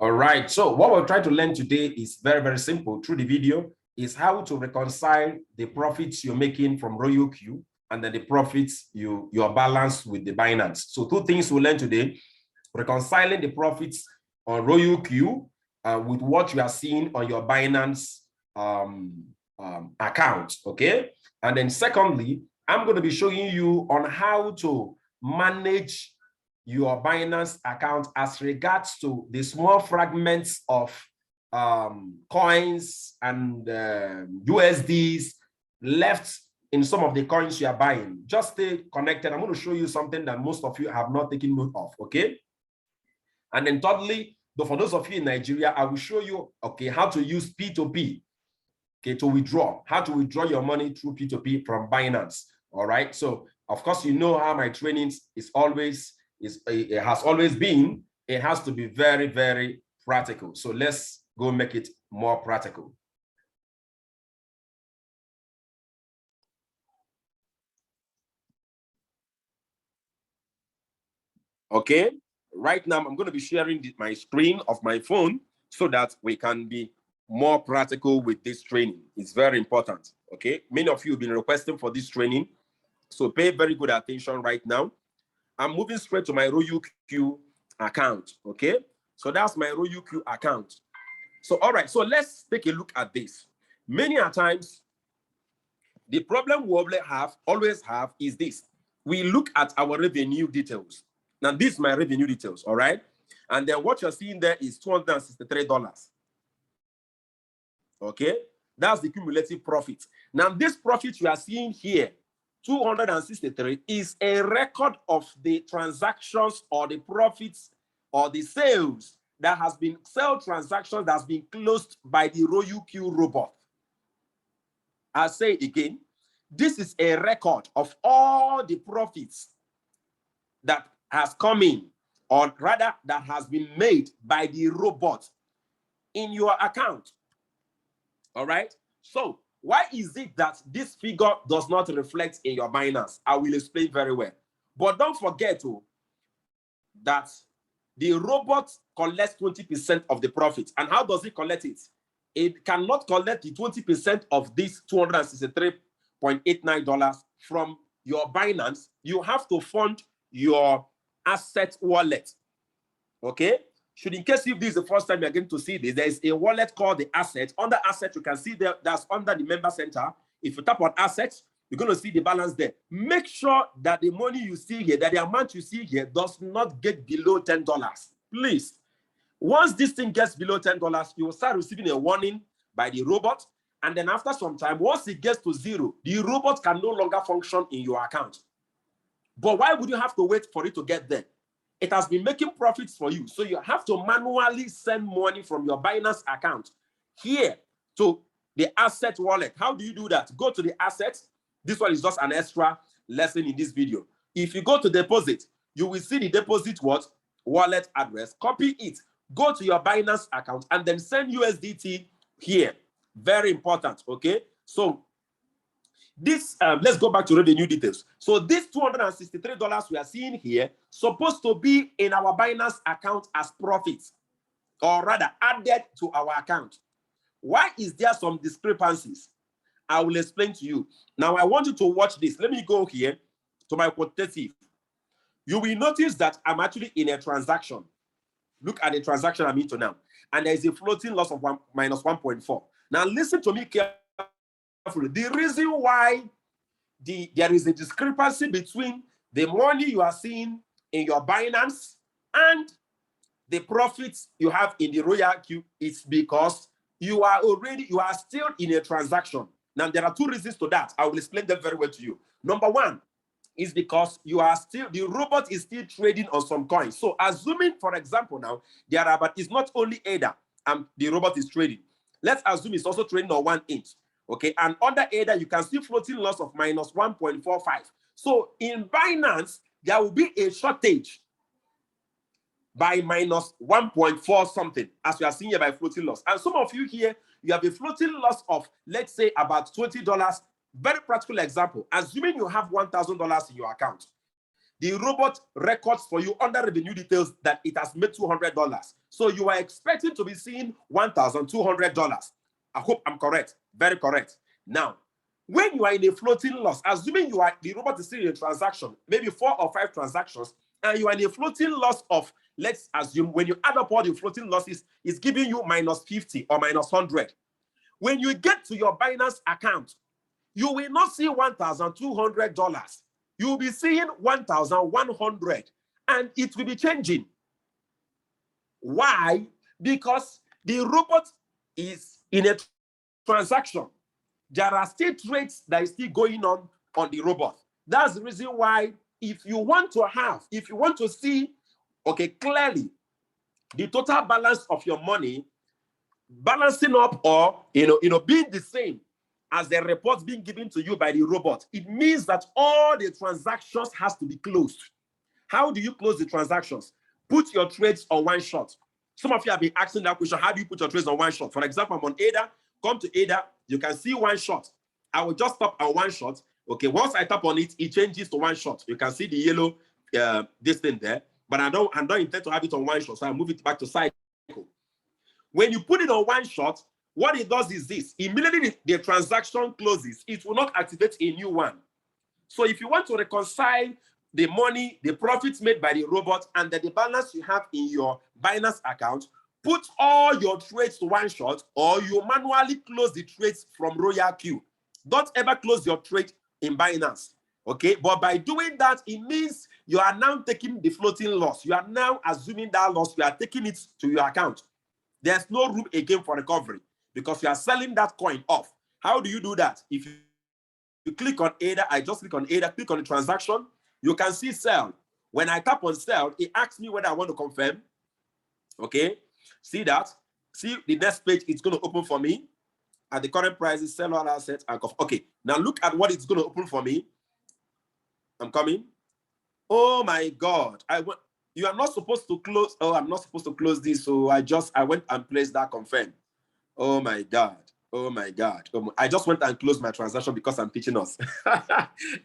All right, so what we'll try to learn today is very, very simple through the video, is how to reconcile the profits you're making from RoyalQ and then the profits you're balanced with the Binance. So two things we'll learn today: reconciling the profits on RoyalQ with what you are seeing on your Binance account, okay? And then secondly, I'm going to be showing you on how to manage your Binance account as regards to the small fragments of coins and USDs left in some of the coins you are buying. Just stay connected. I'm going to show you something that most of you have not taken note of, okay? And then thirdly, for those of you in Nigeria, I will show you, okay, how to use P2P, okay, to withdraw, how to withdraw your money through P2P from Binance, all right? So, of course, you know how my trainings is always, it has always been, it has to be very, very practical. So let's go make it more practical. Okay, right now I'm going to be sharing my screen of my phone so that we can be more practical with this training. It's very important. Okay, many of you have been requesting for this training, so pay very good attention right now. I'm moving straight to my RoyalQ account. Okay, so that's my RoyalQ account. So all right, so let's take a look at this. Many a times the problem we always have is this: we look at our revenue details. Now, this is my revenue details, all right? And then what you're seeing there is $263. Okay? That's the cumulative profit. Now, this profit you are seeing here, 263, is a record of the transactions or the profits or the sales that has been, sale transactions that's been closed by the RoyalQ robot. I'll say it again. This is a record of all the profits that has come in, or rather that has been made by the robot in your account. All right. So why is it that this figure does not reflect in your Binance? I will explain very well. But don't forget that the robot collects 20% of the profit. And how does it collect it? It cannot collect the 20% of this $263.89 from your Binance. You have to fund your asset wallet. Okay, should in case if this is the first time you're going to see this, there is a wallet called the asset. Under asset, you can see there, that's under the member center. If you tap on assets, you're going to see the balance there. Make sure that the money you see here, that the amount you see here does not get below $10. Please, once this thing gets below $10, you will start receiving a warning by the robot. And then after some time, once it gets to zero, the robot can no longer function in your account. But why would you have to wait for it to get there? It has been making profits for you. So you have to manually send money from your Binance account here to the asset wallet. How do you do that? Go to the assets. This one is just an extra lesson in this video. If you go to deposit, you will see the deposit wallet address. Copy it. Go to your Binance account and then send USDT here. Very important, okay? So this, let's go back to revenue details. So this $263 we are seeing here supposed to be in our Binance account as profits, or rather added to our account. Why is there some discrepancies? I will explain to you. Now I want you to watch this. Let me go here to my quantitative. You will notice that I'm actually in a transaction. Look at the transaction I'm into now. And there is a floating loss of minus 1.4. Now listen to me carefully. The reason why there is a discrepancy between the money you are seeing in your Binance and the profits you have in the RoyalQ is because you are still in a transaction. Now there are two reasons to that. I will explain them very well to you. Number one is because the robot is still trading on some coins. So assuming, for example, now it's not only ADA the robot is trading. Let's assume it's also trading on 1 inch. Okay, and under ADA, you can see floating loss of minus 1.45. So in Binance, there will be a shortage by minus 1.4 something, as we are seeing here by floating loss. And some of you here, you have a floating loss of, let's say, about $20. Very practical example. Assuming you have $1,000 in your account, the robot records for you under revenue details that it has made $200. So you are expecting to be seeing $1,200. I hope I'm correct. Very correct. Now, when you are in a floating loss, assuming the robot is still in a transaction, maybe 4 or 5 transactions, and you are in a floating loss of, let's assume, when you add up all the floating losses, it's giving you -50 or -100. When you get to your Binance account, you will not see $1,200. You will be seeing 1,100, and it will be changing. Why? Because the robot is in a transaction. There are still trades that is still going on the robot. That's the reason why if you want to see, okay, clearly the total balance of your money balancing up or being the same as the reports being given to you by the robot, it means that all the transactions has to be closed. How do you close the transactions? Put your trades on one shot. Some of you have been asking that question. How do you put your trades on one shot? For example, I'm on ADA. Come to ADA. You can see one shot. I will just tap on one shot. Okay, once I tap on it, it changes to one shot. You can see the yellow this thing there. But I don't intend to have it on one shot, so I move it back to cycle. When you put it on one shot, what it does is this. Immediately the transaction closes, it will not activate a new one. So if you want to reconcile the money, the profits made by the robot, and the balance you have in your Binance account, put all your trades to one shot, or you manually close the trades from Royal Queue. Don't ever close your trade in Binance. Okay, but by doing that, it means you are now taking the floating loss. You are now assuming that loss, you are taking it to your account. There's no room again for recovery because you are selling that coin off. How do you do that? If you click on ADA, I just click on ADA, click on the transaction, you can see sell. When I tap on sell, it asks me whether I want to confirm. Okay, see that? See the next page, it's going to open for me. At the current prices, sell all assets and confirm. Okay, now look at what it's going to open for me. I'm coming. Oh my God. You are not supposed to close. Oh, I'm not supposed to close this. So I went and placed that confirm. Oh my God. Oh my God. I just went and closed my transaction because I'm teaching us.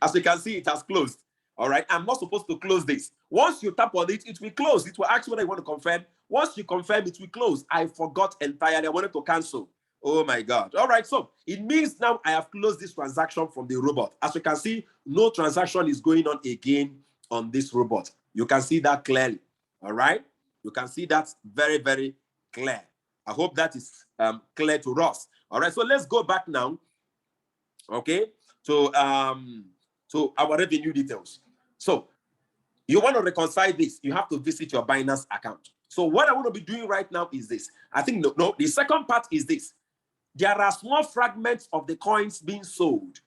As you can see, it has closed. All right. I'm not supposed to close this. Once you tap on it, it will close. It will ask you whether you want to confirm. Once you confirm, it will close. I forgot entirely. I wanted to cancel. Oh my God. All right. So it means now I have closed this transaction from the robot. As you can see, no transaction is going on again on this robot. You can see that clearly. All right. You can see that very, very clear. I hope that is clear to us. All right. So let's go back now. Okay. To our revenue details. So you want to reconcile this, you have to visit your Binance account. So what I want to be doing right now is this. I think no, the second part is this. There are small fragments of the coins being sold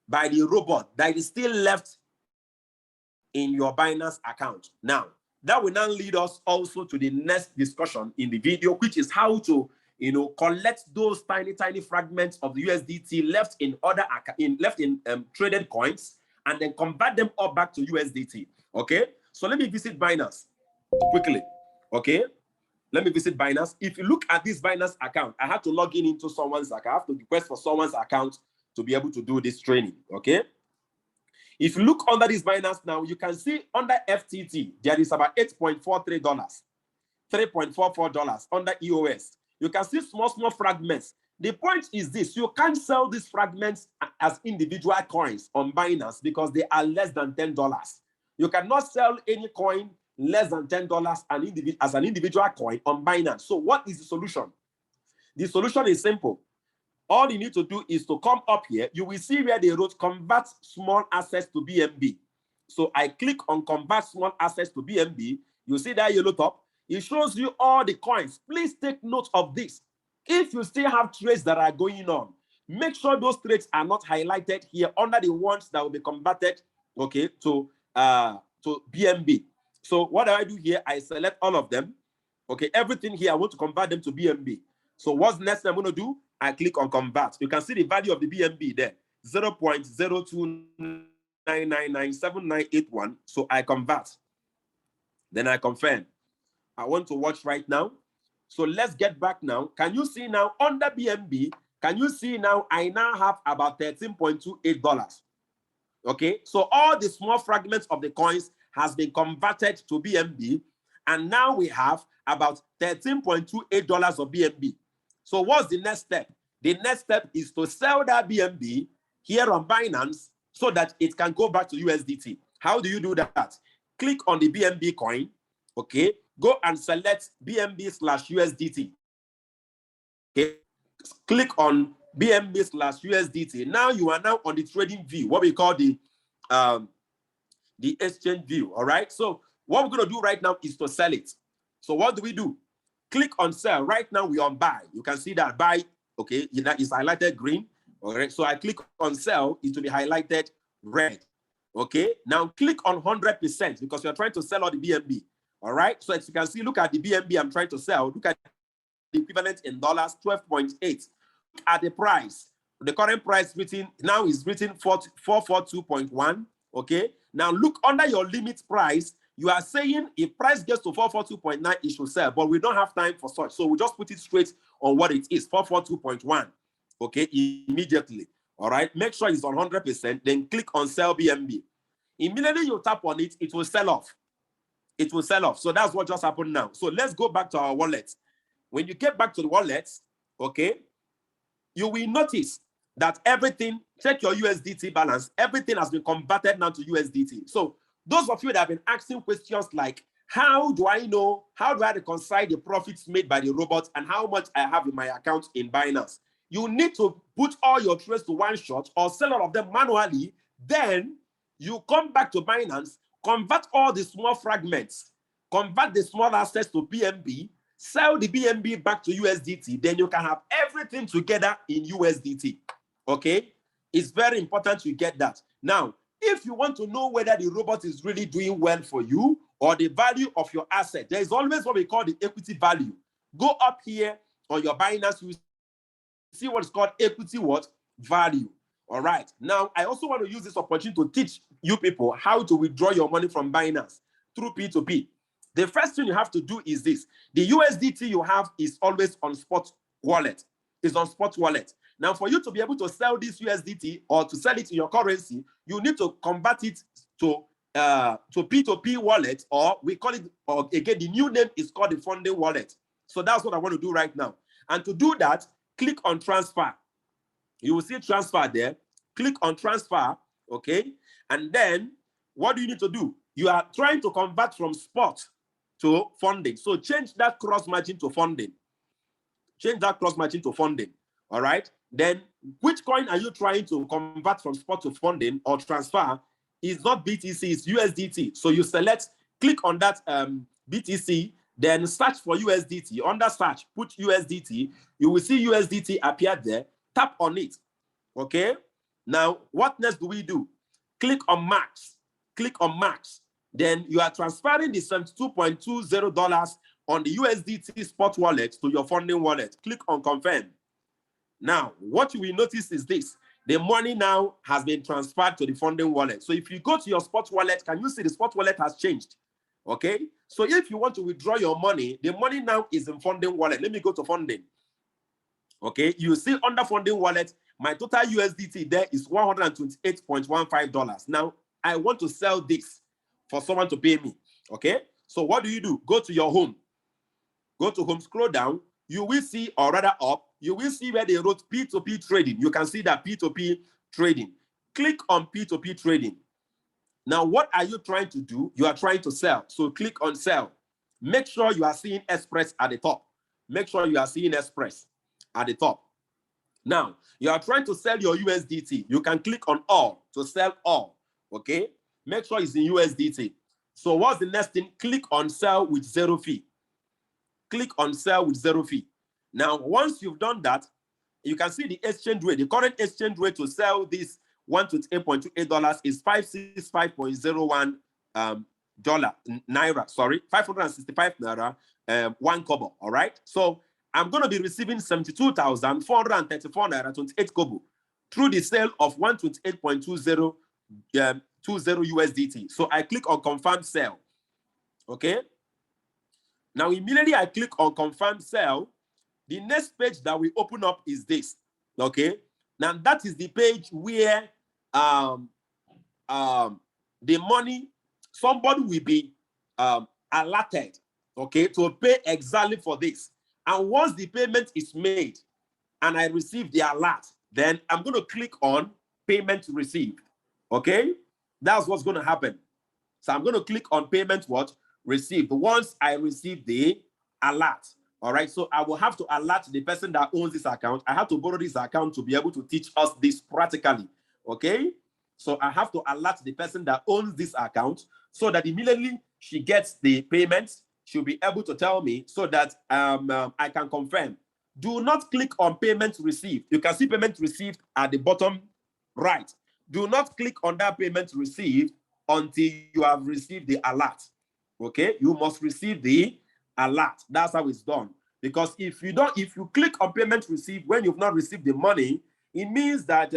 by the robot that is still left in your Binance account. Now, that will now lead us also to the next discussion in the video, which is how to, collect those tiny fragments of the USDT left in traded coins and then convert them all back to USDT. Okay, so let me visit Binance quickly. Okay, let me visit Binance. If you look at this Binance account, I have to log in into someone's account. I have to request for someone's account to be able to do this training. Okay. If you look under this Binance now, you can see under FTT, there is about $8.43, $3.44 under EOS. You can see small fragments. The point is this, you can't sell these fragments as individual coins on Binance because they are less than $10. You cannot sell any coin less than $10 as an individual coin on Binance. So what is the solution? The solution is simple. All you need to do is to come up here. You will see where they wrote convert small assets to BNB. So I click on convert small assets to BNB. You see that yellow top? It shows you all the coins. Please take note of this. If you still have trades that are going on, make sure those trades are not highlighted here under the ones that will be converted, okay, to BNB. So what do I do here? I select all of them. Okay, everything here, I want to convert them to BNB. So what's next I'm going to do? I click on convert. You can see the value of the BNB there, 0.029997981. So I convert. Then I confirm. I want to watch right now. So let's get back now. Can you see now under BNB? Can you see now I now have about $13.28? Okay, so all the small fragments of the coins has been converted to BNB, and now we have about $13.28 of BNB. So what's the next step? The next step is to sell that BNB here on Binance so that it can go back to USDT. How do you do that? Click on the BNB coin, okay? Go and select BNB/USDT. Okay, click on BNB/USDT. Now you are now on the trading view, what we call the exchange view. All right. So what we're going to do right now is to sell it. So what do we do? Click on sell. Right now we're on buy. You can see that buy. Okay, that is highlighted green. All right. So I click on sell. It will be highlighted red. Okay. Now click on 100% because you're trying to sell all the BNB. All right. So as you can see, look at the BNB I'm trying to sell. Look at the equivalent in dollars, 12.8. Look at the price. The current price written now is written 442.1. Okay. Now look under your limit price. You are saying if price gets to 442.9, it should sell, but we don't have time for such. So we just put it straight on what it is, 442.1. Okay, immediately. All right. Make sure it's on 100%. Then click on sell BNB. Immediately you tap on it, it will sell off. It will sell off. So that's what just happened now. So let's go back to our wallet. When you get back to the wallet, okay, you will notice that everything, check your USDT balance, everything has been converted now to USDT. So those of you that have been asking questions like, how do I know, how do I reconcile the profits made by the robot and how much I have in my account in Binance? You need to put all your trades to one shot or sell all of them manually. Then you come back to Binance, convert all the small fragments, convert the small assets to BNB, sell the BNB back to USDT, then you can have everything together in USDT. Okay? It's very important you get that. Now, if you want to know whether the robot is really doing well for you or the value of your asset, there is always what we call the equity value. Go up here on your Binance, you see what's called equity value. All right. Now, I also want to use this opportunity to teach you people how to withdraw your money from Binance through P2P. The first thing you have to do is this. The USDT you have is always on spot wallet. It's on spot wallet. Now, for you to be able to sell this USDT or to sell it in your currency, you need to convert it to P2P wallet, or we call it, or again, the new name is called the funding wallet. So that's what I want to do right now. And to do that, click on transfer. You will see transfer there. Click on transfer, okay? And then what do you need to do? You are trying to convert from spot to funding. So change that cross margin to funding. Change that cross margin to funding. All right. Then which coin are you trying to convert from spot to funding or transfer? Is not BTC, it's USDT. So you select, click on that BTC, then search for USDT. Under search, put USDT. You will see USDT appear there. Tap on it. Okay. Now, what next do we do? Click on max. Click on max. Then you are transferring the $72.20 on the USDT spot wallet to your funding wallet. Click on confirm. Now, what you will notice is this. The money now has been transferred to the funding wallet. So if you go to your spot wallet, can you see the spot wallet has changed? Okay. So if you want to withdraw your money, the money now is in funding wallet. Let me go to funding. Okay. You see under funding wallet, my total USDT there is $128.15. Now, I want to sell this for someone to pay me. Okay. So what do? Go to your home. Go to home, scroll down. You will see, or rather up, you will see where they wrote P2P trading. You can see that P2P trading. Click on P2P trading. Now, what are you trying to do? You are trying to sell. So click on sell. Make sure you are seeing Express at the top. Make sure you are seeing Express at the top. Now, you are trying to sell your USDT. You can click on all to sell all. Okay? Make sure it's in USDT. So what's the next thing? Click on sell with zero fee. Click on sell with zero fee. Now, once you've done that, you can see the exchange rate. The current exchange rate to sell this $128.28 is $565.01 naira. Sorry, 565 naira, 1 kobo. All right. So I'm going to be receiving 72,434 naira 28 kobo through the sale of 128.20 USDT. So I click on confirm sell. Okay. Now, immediately I click on confirm sell. The next page that we open up is this. Okay. Now, that is the page where the money, somebody will be alerted, okay, to pay exactly for this. And once the payment is made and I receive the alert, then I'm going to click on payment received. Okay, that's what's going to happen. So I'm going to click on payment what received once I receive the alert. All right, so I will have to alert the person that owns this account. I have to borrow this account to be able to teach us this practically. Okay, so I have to alert the person that owns this account so that immediately she gets the payment, she'll be able to tell me so that I can confirm. Do not click on payment received. You can see payment received at the bottom right. Do not click on that payment received until you have received the alert. Okay, you must receive the alert. That's how it's done. Because if you click on payment received when you've not received the money, it means that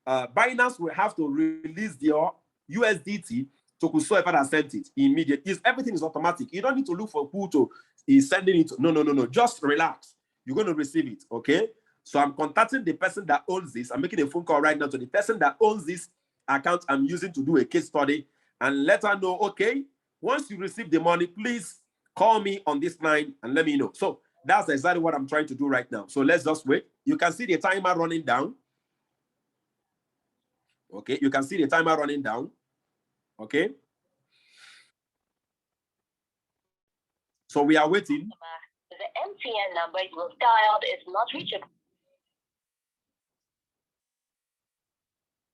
Binance will have to release your USDT to whosoever that sent it immediately. Everything is automatic. You don't need to look for who to is sending it. No. Just relax. You're going to receive it. Okay. So I'm contacting the person that owns this. I'm making a phone call right now to the person that owns this account I'm using to do a case study and let her know, okay, once you receive the money, please call me on this line and let me know. So that's exactly what I'm trying to do right now. So let's just wait. You can see the timer running down. Okay, you can see the timer running down. Okay. So we are waiting. The MTN number you have dialed is not reachable.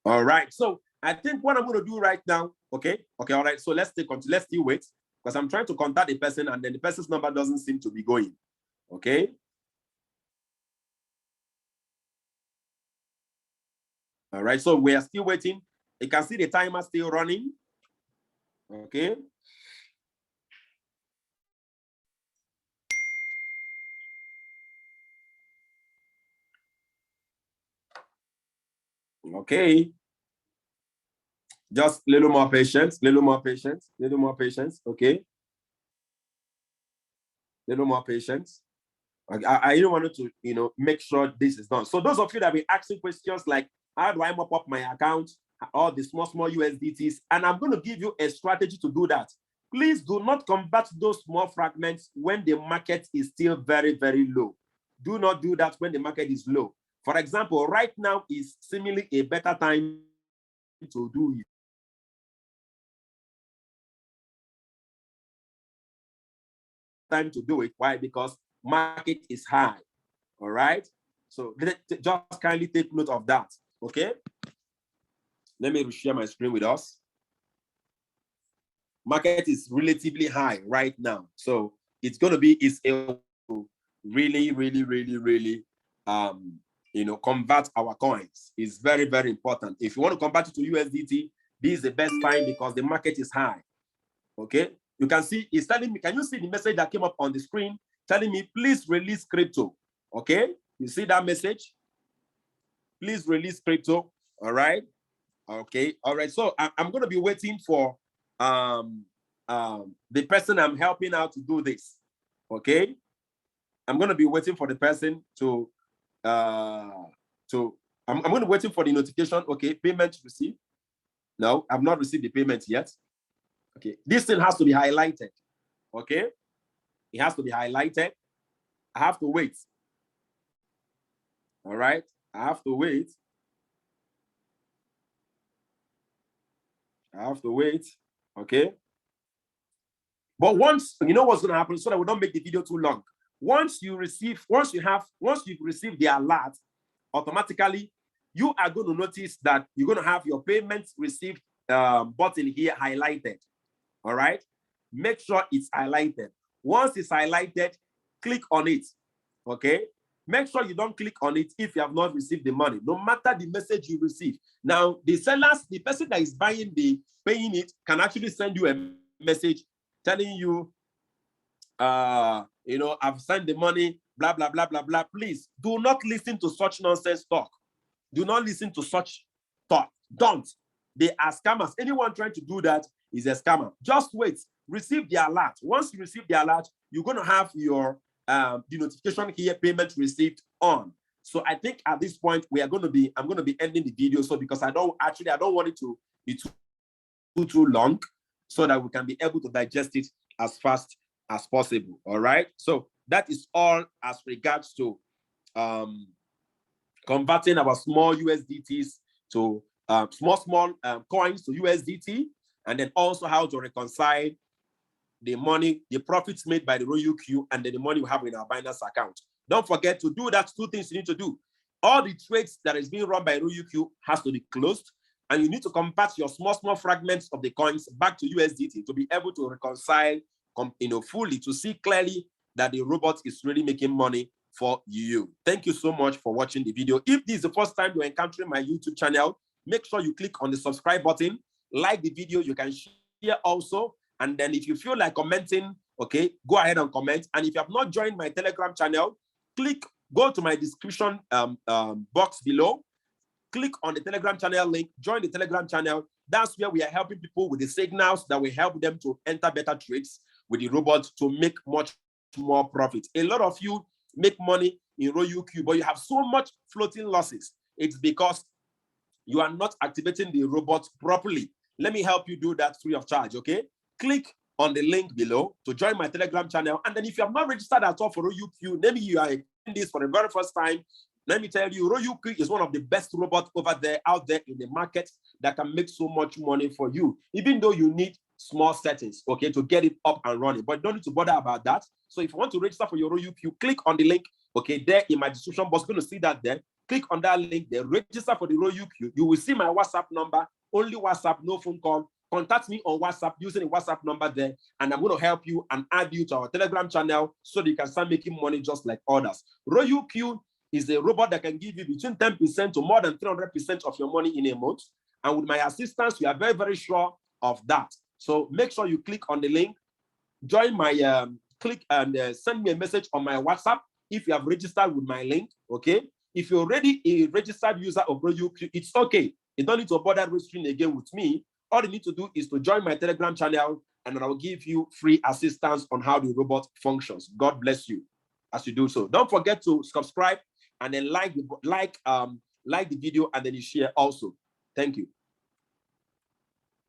All right. So I think what I'm going to do right now, okay. All right. So let's still wait because I'm trying to contact the person and then the person's number doesn't seem to be going. Okay. All right. So we are still waiting. You can see the timer still running. Okay. Okay. Just a little more patience, little more patience. Okay. Little more patience. I don't want to, make sure this is done. So those of you that be asking questions like, how do I mop up my account, all the small USDTs, and I'm going to give you a strategy to do that. Please do not convert those small fragments when the market is still very, very low. Do not do that when the market is low. For example, right now is seemingly a better time to do it. Time to do it. Why? Because market is high. All right. So just kindly take note of that. Okay. Let me share my screen with us. Market is relatively high right now. So it's going to be really convert our coins. It's very, very important. If you want to convert it to USDT, this is the best time because the market is high. Okay. You can see it's telling me, can you see the message that came up on the screen telling me, please release crypto? Okay. You see that message? Please release crypto. All right. Okay. All right. So I'm going to be waiting for the person I'm helping out to do this. Okay. I'm going to be waiting for the person I'm going to be waiting for the notification. Okay. Payment received. No, I've not received the payment yet. Okay. This thing has to be highlighted. Okay. It has to be highlighted. I have to wait. All right. I have to wait. Okay. But once you know what's going to happen, so that we don't make the video too long. Once you've received the alert, automatically you are going to notice that you're going to have your payments received button here highlighted. All right. Make sure it's highlighted. Once it's highlighted, click on it. Okay. Make sure you don't click on it if you have not received the money, no matter the message you receive. Now, the person that is paying it can actually send you a message telling you, I've sent the money, blah, blah, blah, blah, blah. Please do not listen to such nonsense talk. Do not listen to such talk. Don't. They are scammers. Anyone trying to do that is a scammer. Just wait. Receive the alert. Once you receive the alert, you're going to have your the notification here, payment received on. So I think at this point I'm going to be ending the video. So because I don't want it to be too too long, so that we can be able to digest it as fast as possible. All right. So that is all as regards to converting our small USDTs to small coins to USDT, and then also how to reconcile the money, the profits made by the ROUQ, and then the money we have in our Binance account. Don't forget to do that. Two things you need to do. All the trades that is being run by ROUQ has to be closed, and you need to convert your small fragments of the coins back to USDT to be able to reconcile, fully, to see clearly that the robot is really making money for you. Thank you so much for watching the video. If this is the first time you're encountering my YouTube channel, make sure you click on the subscribe button, like the video. You can share also, and then if you feel like commenting, okay, go ahead and comment. And if you have not joined my Telegram channel, go to my description box below, click on the Telegram channel link, join the Telegram channel. That's where we are helping people with the signals that will help them to enter better trades with the robot to make much more profit. A lot of you make money in ROUQ, but you have so much floating losses. It's because you are not activating the robot properly. Let me help you do that free of charge, okay? Click on the link below to join my Telegram channel. And then if you have not registered at all for ROUQ, maybe you are doing this for the very first time, let me tell you, ROUQ is one of the best robots out there in the market that can make so much money for you, even though you need small settings, okay, to get it up and running. But don't need to bother about that. So if you want to register for your ROUQ, click on the link, okay, there in my description box. You're going to see that there. Click on that link there, register for the ROUQ. You will see my WhatsApp number, only WhatsApp, no phone call. Contact me on WhatsApp using the WhatsApp number there, and I'm going to help you and add you to our Telegram channel so that you can start making money just like others. ROUQ is a robot that can give you between 10% to more than 300% of your money in a month. And with my assistance, we are very, very sure of that. So make sure you click on the link, join my click and send me a message on my WhatsApp if you have registered with my link, okay? If you're already a registered user of ROUQ, it's okay. You don't need to bother registering again with me. All you need to do is to join my Telegram channel, and then I'll give you free assistance on how the robot functions. God bless you as you do so. Don't forget to subscribe and then like the video, and then you share also. Thank you.